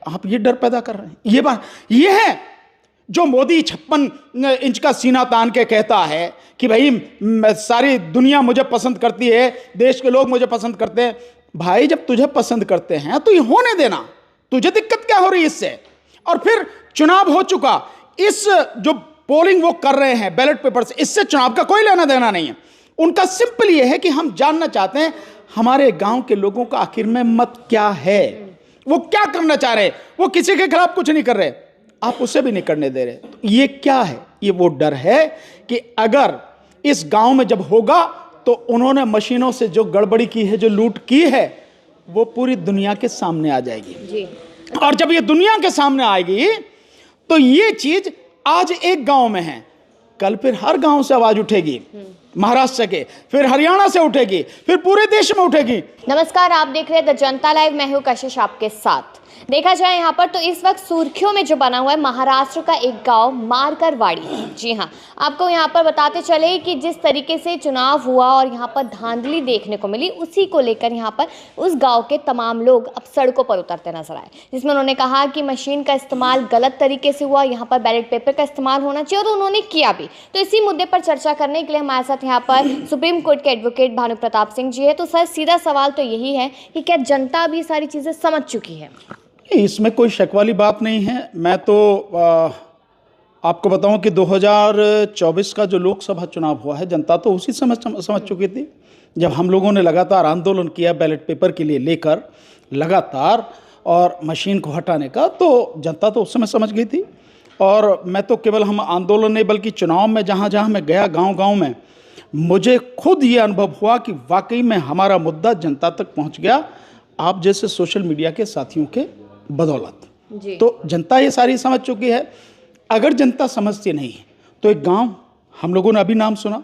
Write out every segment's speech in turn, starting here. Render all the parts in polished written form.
आप ये डर पैदा कर रहे हैं। ये बात ये है जो मोदी 56 इंच का सीना तान के कहता है कि भाई सारी दुनिया मुझे पसंद करती है, देश के लोग मुझे पसंद करते हैं। भाई जब तुझे पसंद करते हैं तो ये होने देना, तुझे दिक्कत क्या हो रही है इससे? और फिर चुनाव हो चुका, इस जो पोलिंग वो कर रहे हैं बैलेट पेपर से, इससे चुनाव का कोई लेना देना नहीं है। उनका सिंपल ये है कि हम जानना चाहते हैं हमारे गांव के लोगों का आखिर में मत क्या है, वो क्या करना चाह रहे हैं। वो किसी के खिलाफ कुछ नहीं कर रहे, आप उसे भी नहीं करने दे रहे। तो ये क्या है? ये वो डर है कि अगर इस गांव में जब होगा तो उन्होंने मशीनों से जो गड़बड़ी की है, जो लूट की है, वो पूरी दुनिया के सामने आ जाएगी जी। और जब ये दुनिया के सामने आएगी तो ये चीज आज एक गांव में है, कल फिर हर गांव से आवाज उठेगी, महाराष्ट्र के, फिर हरियाणा से उठेगी, फिर पूरे देश में उठेगी। नमस्कार, आप देख रहे हैं द जनता लाइव, मैं हूं कशिश आपके साथ। देखा जाए यहाँ पर तो इस वक्त सुर्खियों में जो बना हुआ है महाराष्ट्र का एक गांव मारकरवाड़ी। जी हाँ, आपको यहाँ पर बताते चले कि जिस तरीके से चुनाव हुआ और यहाँ पर धांधली देखने को मिली, उसी को लेकर यहाँ पर उस गांव के तमाम लोग अब सड़कों पर उतरते नजर आए, जिसमें उन्होंने कहा कि मशीन का इस्तेमाल गलत तरीके से हुआ, यहाँ पर बैलेट पेपर का इस्तेमाल होना चाहिए, और उन्होंने किया भी। तो इसी मुद्दे पर चर्चा करने के लिए हमारे साथ यहाँ पर सुप्रीम कोर्ट के एडवोकेट भानु प्रताप सिंह जी है। तो सर, सीधा सवाल तो यही है कि क्या जनता भी सारी चीजें समझ चुकी है? इसमें कोई शक वाली बात नहीं है। मैं तो आपको बताऊं कि 2024 का जो लोकसभा चुनाव हुआ है, जनता तो उसी समझ चुकी थी। जब हम लोगों ने लगातार आंदोलन किया बैलेट पेपर के लिए लेकर लगातार, और मशीन को हटाने का, तो जनता तो उस समय समझ गई थी। और मैं तो केवल हम आंदोलन नहीं बल्कि चुनाव में जहाँ जहाँ मैं गया गाँव में, मुझे खुद ये अनुभव हुआ कि वाकई में हमारा मुद्दा जनता तक पहुँच गया, आप जैसे सोशल मीडिया के साथियों के बदौलत। तो जनता ये सारी समझ चुकी है। अगर जनता समझती नहीं तो एक गांव हम लोगों ने अभी नाम सुना,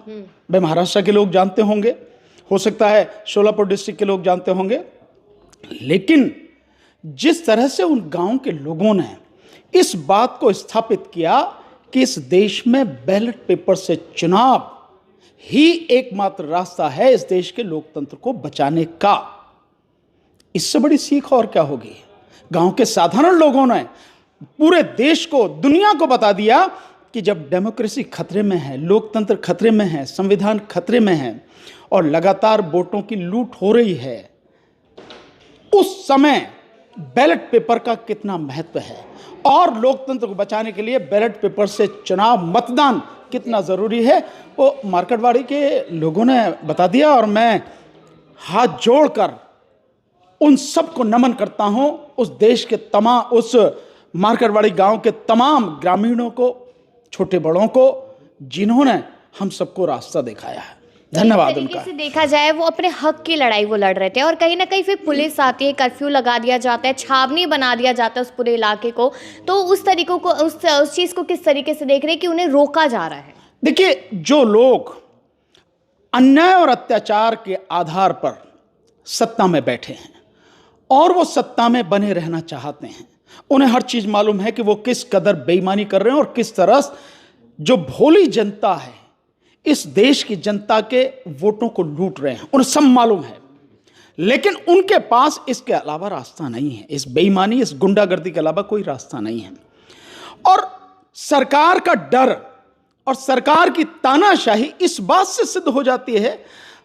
भाई महाराष्ट्र के लोग जानते होंगे, हो सकता है शोलापुर डिस्ट्रिक्ट के लोग जानते होंगे, लेकिन जिस तरह से उन गांव के लोगों ने इस बात को स्थापित किया कि इस देश में बैलेट पेपर से चुनाव ही एकमात्र रास्ता है इस देश के लोकतंत्र को बचाने का, इससे बड़ी सीख और क्या होगी। गांव के साधारण लोगों ने पूरे देश को, दुनिया को बता दिया कि जब डेमोक्रेसी खतरे में है, लोकतंत्र खतरे में है, संविधान खतरे में है और लगातार वोटों की लूट हो रही है, उस समय बैलेट पेपर का कितना महत्व है और लोकतंत्र को बचाने के लिए बैलेट पेपर से चुनाव, मतदान कितना जरूरी है, वो मार्केटवाड़ी के लोगों ने बता दिया। और मैं हाथ जोड़कर उन सबको नमन करता हूं, उस देश के तमाम, उस मार्केटवाड़ी गांव के तमाम ग्रामीणों को, छोटे बड़ों को, जिन्होंने हम सबको रास्ता दिखाया है। धन्यवाद उनका। से देखा जाए वो अपने हक की लड़ाई वो लड़ रहे थे, और कहीं ना कहीं फिर पुलिस आती है, कर्फ्यू लगा दिया जाता है, छावनी बना दिया जाता है उस पूरे इलाके को। तो उस तरीकों को, उस चीज़ को किस तरीके से देख रहे हैं कि उन्हें रोका जा रहा है? देखिए, जो लोग अन्याय और अत्याचार के आधार पर सत्ता में बैठे हैं और वो सत्ता में बने रहना चाहते हैं, उन्हें हर चीज मालूम है कि वो किस कदर बेईमानी कर रहे हैं और किस तरह जो भोली जनता है, इस देश की जनता के वोटों को लूट रहे हैं, उन्हें सब मालूम है। लेकिन उनके पास इसके अलावा रास्ता नहीं है, इस बेईमानी, इस गुंडागर्दी के अलावा कोई रास्ता नहीं है। और सरकार का डर और सरकार की तानाशाही इस बात से सिद्ध हो जाती है,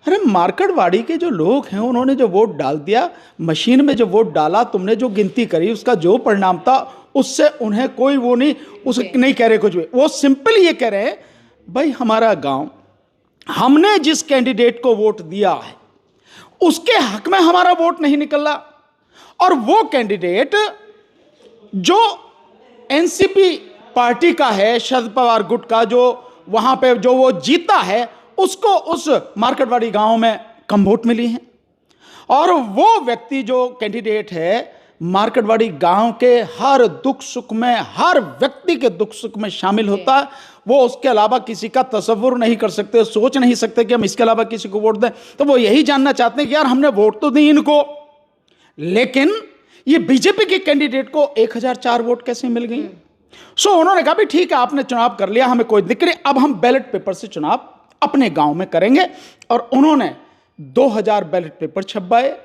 अरे मार्केटवाड़ी के जो लोग हैं उन्होंने जो वोट डाल दिया, मशीन में जो वोट डाला, तुमने जो गिनती करी, उसका जो परिणाम था, उससे उन्हें कोई वो नहीं, उसे नहीं कह रहे कुछ भी। वो सिंपल ये कह रहे हैं, भाई हमारा गांव, हमने जिस कैंडिडेट को वोट दिया है उसके हक में हमारा वोट नहीं निकला, और वो कैंडिडेट जो एनसीपी पार्टी का है, शरद पवार गुट का, जो वहां पे जो वो जीता है, उसको उस मार्केटवाड़ी गांव में कम वोट मिली हैं। और वो व्यक्ति जो कैंडिडेट है मार्केटवाड़ी गांव के हर दुख सुख में, हर व्यक्ति के दुख सुख में शामिल होता है। वो उसके अलावा किसी का तसव्वुर नहीं कर सकते, सोच नहीं सकते कि हम इसके अलावा किसी को वोट दें। तो वो यही जानना चाहते हैं कि यार हमने वोट तो दी इनको, लेकिन ये बीजेपी के कैंडिडेट को 1004 वोट कैसे मिल गई। सो उन्होंने कहा भी ठीक है, आपने चुनाव कर लिया, हमें कोई दिक्कत नहीं, अब हम बैलेट पेपर से चुनाव अपने गांव में करेंगे। और उन्होंने 2000 बैलेट पेपर छपवाए,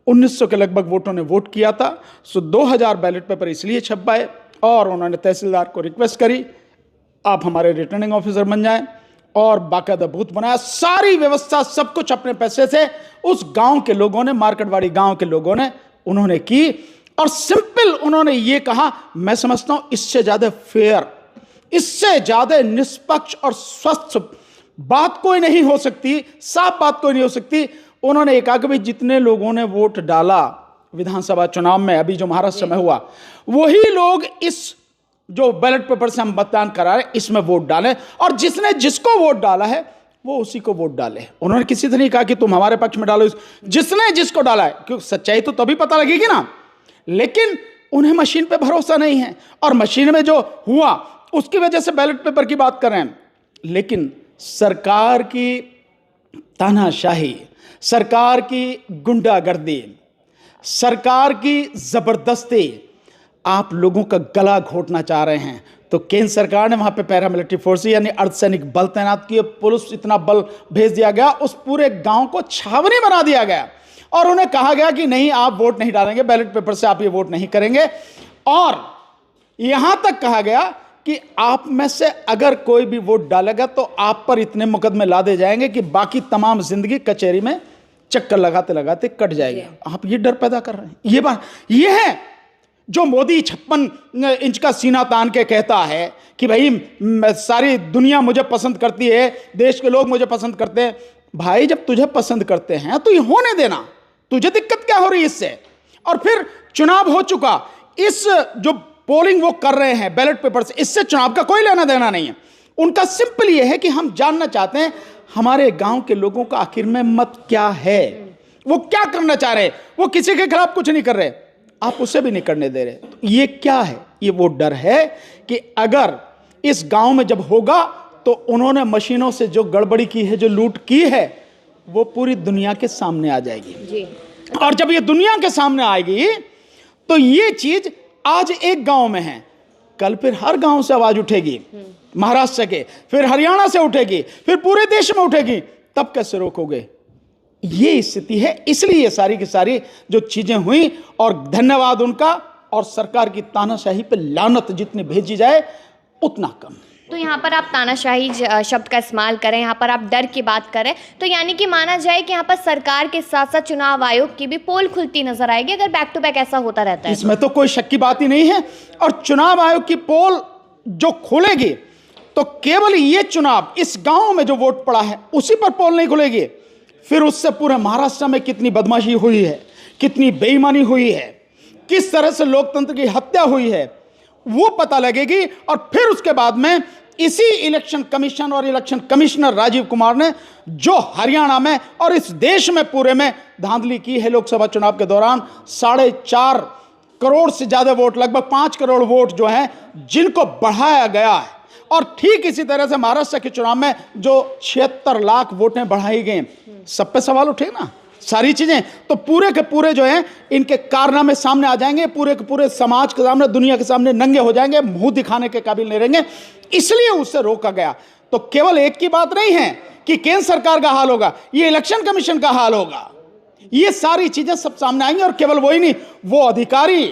1900 के लगभग वोटों ने वोट किया था। सो 2000 बैलेट पेपर इसलिए छपवाए और उन्होंने तहसीलदार को रिक्वेस्ट करी, आप हमारे रिटर्निंग ऑफिसर बन जाएं, और बाकायदा बूथ बनाया। सारी व्यवस्था सब कुछ अपने पैसे से उस गांव के लोगों ने, मार्केटवाड़ी गांव के लोगों ने उन्होंने की। और सिंपल उन्होंने ये कहा, मैं समझता हूं इससे ज्यादा फेयर, इससे ज्यादा निष्पक्ष और स्वस्थ बात कोई नहीं हो सकती, साफ बात कोई नहीं हो सकती। उन्होंने एक आगे भी जितने लोगों ने वोट डाला विधानसभा चुनाव में, अभी जो महाराष्ट्र में हुआ, वही लोग इस जो बैलेट पेपर से हम मतदान करा रहे इसमें वोट डालें, और जिसने जिसको वोट डाला है वो उसी को वोट डाले। उन्होंने किसी से नहीं कहा कि तुम हमारे पक्ष में डालो, जिसने जिसको डाला है, क्योंकि सच्चाई तो तभी पता लगेगी ना। लेकिन उन्हें मशीन पे भरोसा नहीं है, और मशीन में जो हुआ उसकी वजह से बैलेट पेपर की बात कर रहे हैं। लेकिन सरकार की तानाशाही, सरकार की गुंडागर्दी, सरकार की जबरदस्ती, आप लोगों का गला घोटना चाह रहे हैं। तो केंद्र सरकार ने वहां पे पैरामिलिट्री फोर्स यानी अर्धसैनिक बल तैनात किए, पुलिस इतना बल भेज दिया गया, उस पूरे गांव को छावनी बना दिया गया, और उन्हें कहा गया कि नहीं आप वोट नहीं डालेंगे, बैलेट पेपर से आप ये वोट नहीं करेंगे। और यहां तक कहा गया कि आप में से अगर कोई भी वोट डालेगा तो आप पर इतने मुकदमे लादे जाएंगे कि बाकी तमाम जिंदगी कचहरी में चक्कर लगाते लगाते कट जाएगी। आप ये डर पैदा कर रहे हैं। ये बात ये है जो मोदी 56 इंच का सीना तान के कहता है कि भाई सारी दुनिया मुझे पसंद करती है, देश के लोग मुझे पसंद करते हैं। भाई जब तुझे पसंद करते हैं तो ये होने देना, तुझे दिक्कत क्या हो रही है इससे? और फिर चुनाव हो चुका, इस जो पोलिंग वो कर रहे हैं बैलेट पेपर से, इससे चुनाव का कोई लेना देना नहीं है। उनका सिंपल ये है कि हम जानना चाहते हैं हमारे गांव के लोगों का आखिर में मत क्या है, वो क्या करना चाह रहे हैं। वो किसी के खिलाफ कुछ नहीं कर रहे, आप उसे भी नहीं करने दे रहे। तो ये क्या है? ये वो डर है कि अगर इस गांव में जब होगा तो उन्होंने मशीनों से जो गड़बड़ी की है, जो लूट की है, वो पूरी दुनिया के सामने आ जाएगी जी। और जब ये दुनिया के सामने आएगी तो ये चीज आज एक गांव में है, कल फिर हर गांव से आवाज उठेगी, महाराष्ट्र के, फिर हरियाणा से उठेगी, फिर पूरे देश में उठेगी। तब कैसे रोकोगे? ये स्थिति है। इसलिए ये सारी की सारी जो चीजें हुई, और धन्यवाद उनका, और सरकार की तानाशाही पे लानत जितनी भेजी जाए उतना कम। तो यहाँ पर आप तानाशाही शब्द का इस्तेमाल करें, यहाँ पर आप डर की बात करें, तो यानी कि माना जाए कि यहाँ पर सरकार के साथ साथ चुनाव आयोग की भी पोल खुलती नजर आएगी अगर बैक टू बैक ऐसा होता रहता है। इसमें तो कोई शक की बात ही नहीं है। और चुनाव आयोग की पोल जो खुलेगी तो केवल ये चुनाव, इस गांव में जो वोट पड़ा है उसी पर पोल नहीं खुलेगी, फिर उससे पूरे महाराष्ट्र में कितनी बदमाशी हुई है, कितनी बेईमानी हुई है, किस तरह से लोकतंत्र की हत्या हुई है, वो पता लगेगी। और फिर उसके बाद में इसी इलेक्शन कमीशन और इलेक्शन कमिश्नर राजीव कुमार ने जो हरियाणा में और इस देश में पूरे में धांधली की है लोकसभा चुनाव के दौरान, 4.5 करोड़ से ज्यादा वोट, लगभग 5 करोड़ वोट जो हैं जिनको बढ़ाया गया है। और ठीक इसी तरह से महाराष्ट्र के चुनाव में जो 76 लाख वोटें बढ़ाई गई, सब पे सवाल उठे ना, सारी चीजें तो पूरे के पूरे जो हैं इनके कारनामे सामने आ जाएंगे, पूरे के पूरे समाज के सामने, दुनिया के सामने नंगे हो जाएंगे, मुंह दिखाने के काबिल नहीं रहेंगे। इसलिए उससे रोका गया। तो केवल एक की बात नहीं है कि केंद्र सरकार का हाल होगा, ये इलेक्शन कमीशन का हाल होगा, ये सारी चीजें सब सामने आएंगी। और केवल वही नहीं, वो अधिकारी,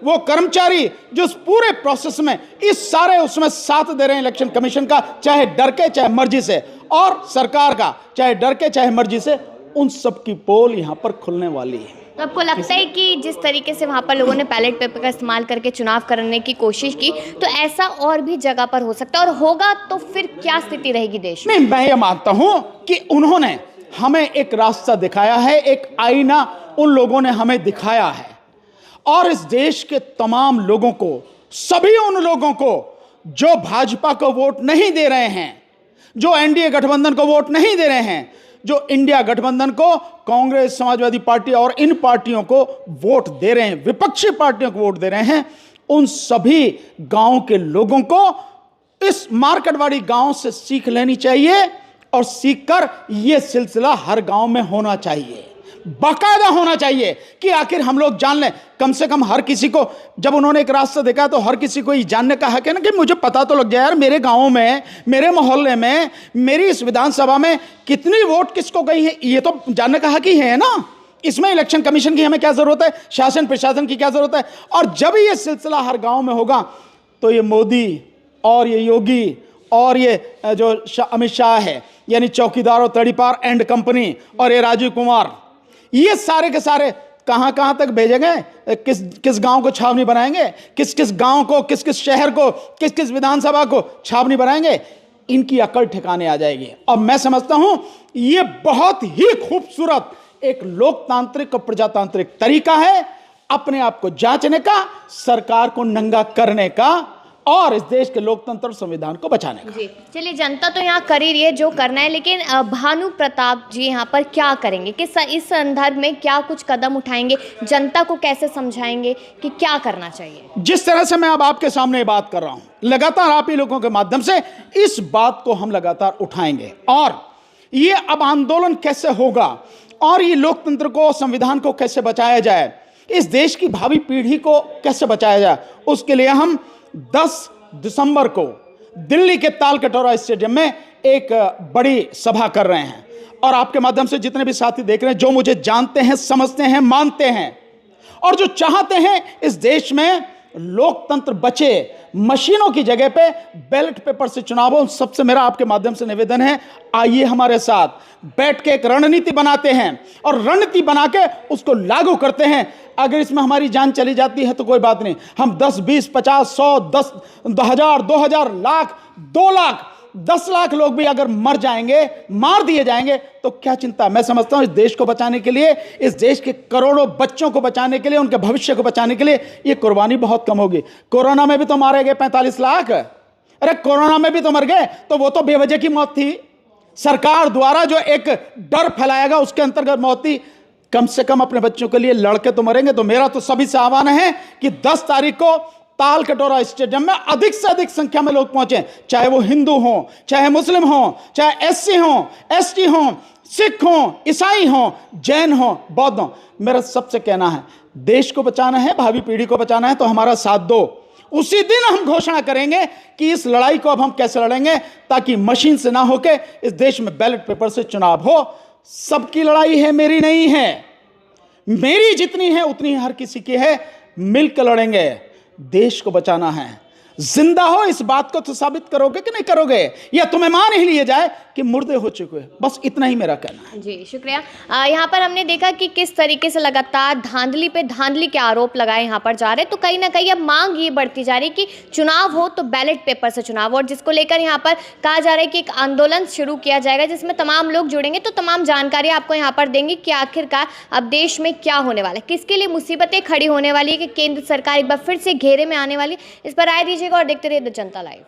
वो कर्मचारी जो उस पूरे प्रोसेस में इस सारे उसमें साथ दे रहे हैं इलेक्शन कमीशन का, चाहे डर के चाहे मर्जी से, और सरकार का चाहे डर के चाहे मर्जी से, उन सब की पोल यहां पर खुलने वाली है। तो आपको लगता है कि जिस तरीके से वहाँ पर लोगों ने बैलेट पेपर का इस्तेमाल करके चुनाव करने की कोशिश की, तो ऐसा और भी जगह पर हो सकता है, और होगा तो फिर क्या स्थिति रहेगी देश में? मैं ये मानता हूं कि उन्होंने हमें एक रास्ता दिखाया है, एक आईना उन लोगों ने हमें दिखाया है, और इस देश के तमाम लोगों को, सभी उन लोगों को जो भाजपा को वोट नहीं दे रहे हैं, जो एनडीए गठबंधन को वोट नहीं दे रहे हैं, जो इंडिया गठबंधन को, कांग्रेस, समाजवादी पार्टी और इन पार्टियों को वोट दे रहे हैं, विपक्षी पार्टियों को वोट दे रहे हैं, उन सभी गांव के लोगों को इस मार्केटवाड़ी गांव से सीख लेनी चाहिए, और सीखकर यह सिलसिला हर गांव में होना चाहिए, बाकायदा होना चाहिए कि आखिर हम लोग जान लें। कम से कम हर किसी को, जब उन्होंने एक रास्ता देखा तो हर किसी को ये जानने का हक है ना कि मुझे पता तो लग जाए यार, मेरे गांव में, मेरे मोहल्ले में, मेरी इस विधानसभा में कितनी वोट किसको गई है, ये तो जानने का हक ही है ना। इसमें इलेक्शन कमीशन की हमें क्या जरूरत है, शासन प्रशासन की क्या जरूरत है। और जब ये सिलसिला हर गांव में होगा तो ये मोदी और ये योगी और ये जो अमित शाह है, यानी चौकीदार और तड़ीपार एंड कंपनी, और ये राजीव कुमार, ये सारे के सारे कहां कहां तक भेजेंगे, किस किस गांव को छावनी बनाएंगे, किस किस गांव को, किस किस शहर को, किस किस विधानसभा को छावनी बनाएंगे, इनकी अकल ठिकाने आ जाएगी। और मैं समझता हूं ये बहुत ही खूबसूरत एक लोकतांत्रिक और प्रजातांत्रिक तरीका है अपने आप को जांचने का, सरकार को नंगा करने का और इस देश के लोकतंत्र और संविधान को बचाने का। जी चलिए, जनता तो यहाँ कर ही रही है जो करना है, लेकिन भानु प्रताप जी यहाँ पर क्या करेंगे, किस इस संदर्भ में क्या कुछ कदम उठाएंगे, जनता को कैसे समझाएंगे कि क्या करना चाहिए? जिस तरह से मैं अब आपके सामने बात कर रहा हूं, लगातार आप ही लोगों के माध्यम से इस बात को हम लगातार उठाएंगे। और ये अब आंदोलन कैसे होगा और ये लोकतंत्र को, संविधान को कैसे बचाया जाए, इस देश की भावी पीढ़ी को कैसे बचाया जाए, उसके लिए हम 10 दिसंबर को दिल्ली के तालकटोरा स्टेडियम में एक बड़ी सभा कर रहे हैं। और आपके माध्यम से जितने भी साथी देख रहे हैं, जो मुझे जानते हैं, समझते हैं, मानते हैं और जो चाहते हैं इस देश में लोकतंत्र बचे, मशीनों की जगह पे बैलेट पेपर से चुनाव हो, सबसे मेरा आपके माध्यम से निवेदन है, आइए हमारे साथ बैठ के एक रणनीति बनाते हैं और रणनीति बना के उसको लागू करते हैं। अगर इसमें हमारी जान चली जाती है तो कोई बात नहीं, हम 10, 20, 50, 100, 10, 1000, 2000, लाख, 2 लाख, 10 लाख लोग भी अगर मर जाएंगे, मार दिए जाएंगे तो क्या चिंता। मैं समझता हूं इस देश को बचाने के लिए, इस देश के करोड़ों बच्चों को बचाने के लिए, उनके भविष्य को बचाने के लिए ये कुर्बानी बहुत कम होगी। कोरोना में भी तो मारे गए 45 लाख, अरे कोरोना में भी तो मर गए, तो वो तो बेवजह की मौत थी, सरकार द्वारा जो एक डर फैलाएगा उसके अंतर्गत मौत थी। कम से कम अपने बच्चों के लिए लड़के तो मरेंगे। तो मेरा तो सभी से आह्वान है कि 10 तारीख को तालकटोरा स्टेडियम में अधिक से अधिक संख्या में लोग पहुंचे, चाहे वो हिंदू हो, चाहे मुस्लिम हो, चाहे एससी हो, एसटी हो, सिख हो, ईसाई हो, जैन हो, बौद्ध हो। मेरा सबसे कहना है, देश को बचाना है, भावी पीढ़ी को बचाना है तो हमारा साथ दो। उसी दिन हम घोषणा करेंगे कि इस लड़ाई को अब हम कैसे लड़ेंगे ताकि मशीन से ना होके इस देश में बैलेट पेपर से चुनाव हो। सबकी लड़ाई है, मेरी नहीं है। मेरी जितनी है उतनी हर किसी की है। मिलकर लड़ेंगे, देश को बचाना है। जिंदा हो इस बात को तो साबित करोगे कि नहीं करोगे, या तुम्हें मान ही लिए जाए कि मुर्दे हो चुके हैं। बस इतना ही मेरा कहना है। जी शुक्रिया। यहाँ पर हमने देखा कि किस तरीके से लगातार धांधली पे धांधली के आरोप लगाए यहाँ पर जा रहे, तो कहीं ना कहीं अब मांग ये बढ़ती जा रही कि चुनाव हो तो बैलेट पेपर से चुनाव हो, और जिसको लेकर यहाँ पर कहा जा रहा है कि एक आंदोलन शुरू किया जाएगा जिसमें तमाम लोग जुड़ेंगे। तो तमाम जानकारी आपको यहाँ पर देंगे कि आखिरकार अब देश में क्या होने वाला है, किसके लिए मुसीबतें खड़ी होने वाली है, कि केंद्र सरकार एक बार फिर से घेरे में आने वाली है। इस पर राय दीजिएगा और देखते रहिए द जनता लाइव।